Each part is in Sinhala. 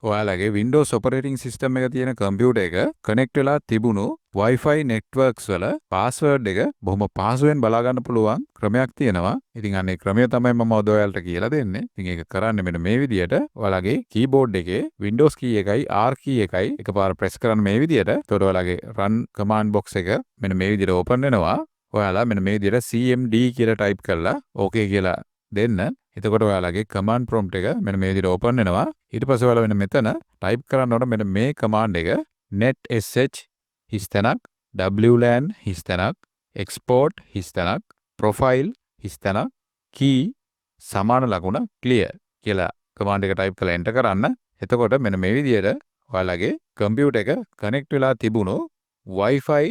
ඔයාලගේ Windows operating system එක තියෙන කම්පියුටර් එක කනෙක්ට් වෙලා තිබුණු Wi-Fi networks වල password එක බොහොම පහසුවෙන් බලා ගන්න පුළුවන් ක්‍රමයක් තියෙනවා. ඉතින් අනේ ක්‍රමය තමයි මම අද ඔයාලට කියලා දෙන්නේ. ඉතින් ඒක කරන්නේ මෙන්න මේ විදියට. ඔයාලගේ keyboard එකේ Windows key එකයි R key එකයි එකපාර press කරන්න මේ විදියට. එතකොට ඔයාලගේ run command box එක මෙන්න මේ විදියට open වෙනවා. ඔයාලා මෙන්න මේ විදියට CMD කියලා type කරලා okay කියලා දෙන්න. එතකොට ඔයාලගේ command prompt එක මෙන්න මේ විදිහට open වෙනවා. ඊට පස්සේ ඔයාලා මෙන්න මෙතන type කරන්න ඕන මෙන්න මේ command එක netsh හිස්තැනක් wlan හිස්තැනක් export හිස්තැනක් profile හිස්තැනක් key සමාන ලකුණ clear කියලා command එක type කරලා enter කරන්න. එතකොට මෙන්න මේ විදිහට ඔයාලගේ computer එක connect වෙලා තිබුණු Wi-Fi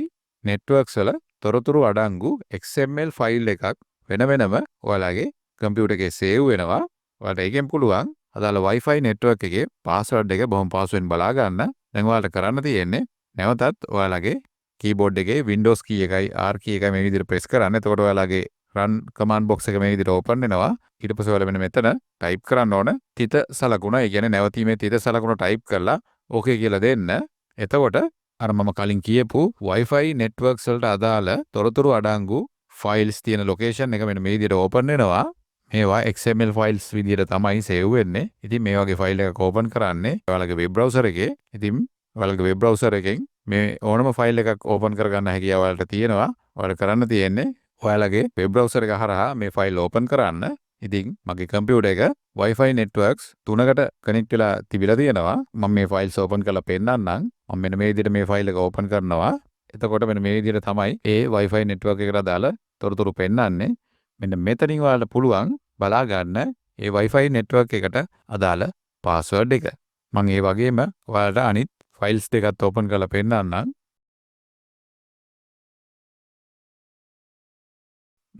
networks වල තොරතුරු අඩංගු XML file එකක් වෙන වෙනම ඔයාලගේ කම්පියුටර් එකේ සේව් වෙනවා. ඔයාලට ඒකෙන් පුළුවන් අදාළ Wi-Fi network එකේ password එක බොහොම පහසුවෙන් බලා ගන්න. දැන් ඔයාලට කරන්න තියෙන්නේ නැවතත් ඔයාලගේ keyboard එකේ Windows key එකයි R key එකයි මේ විදිහට press කරන්න. එතකොට ඔයාලගේ run command box එක මේ විදිහට open වෙනවා. ඊට පස්සේ ඔයාලා මෙන්න මෙතන type කරන්න ඕන තිත සලකුණ. ඒ කියන්නේ නැවතීමේ තිත සලකුණ type කරලා okay කියලා දෙන්න. එතකොට අර මම කලින් කියපු Wi-Fi networks වලට අදාළ තොරතුරු අඩංගු files තියෙන location එක මෙන්න මේ විදිහට open වෙනවා. මේවා XML files විදිහට තමයි save වෙන්නේ. ඉතින් මේ වගේ file එකක් open කරන්නේ ඔයාලගේ web browser එකේ. ඉතින් ඔයාලගේ web browser එකෙන් මේ ඕනම file එකක් open කරගන්න හැකියාව ඔයාලට තියෙනවා. ඔයාලට කරන්න තියෙන්නේ ඔයාලගේ web browser එක හරහා මේ file open කරන්න. ඉතින් මගේ computer එක Wi-Fi networks 3කට connect වෙලා තිබිලා තියෙනවා. මම මේ files open කරලා පෙන්නන්නම්. මම මෙන්න මේ විදිහට මේ file එක open කරනවා. එතකොට මෙන්න මේ විදිහට තමයි ඒ Wi-Fi network එකට අදාළ තොරතුරු පෙන්නන්නේ. මෙන්න මෙතනින් ඔයාලට පුළුවන් බලා ගන්න ඒ Wi-Fi network එකට අදාළ password එක. මම ඒ වගේම ඔයාලට අනිත් files දෙකත් open කරලා පෙන්නන්නම්.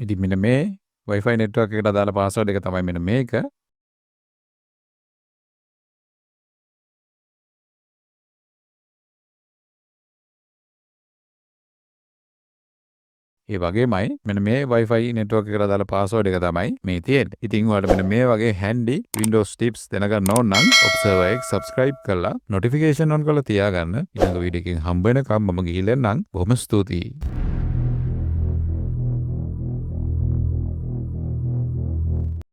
ඉතින් මෙන්න මේ Wi-Fi network එකට අදාළ password එක තමයි මෙන්න මේක. ඒ වගේමයි මෙන්න මේ Wi-Fi network එකට අදාළ password එක තමයි මේ තියෙන්නේ. ඉතින් ඔයාලට මෙන්න මේ වගේ handy Windows tips දැනගන්න ඕන නම් Observer එක subscribe කරලා notification on කරලා තියාගන්න. ඊළඟ වීඩියෝ එකකින් හම්බ වෙනකම් මම ගිහින් එන්නම්. බොහොම ස්තුතියි.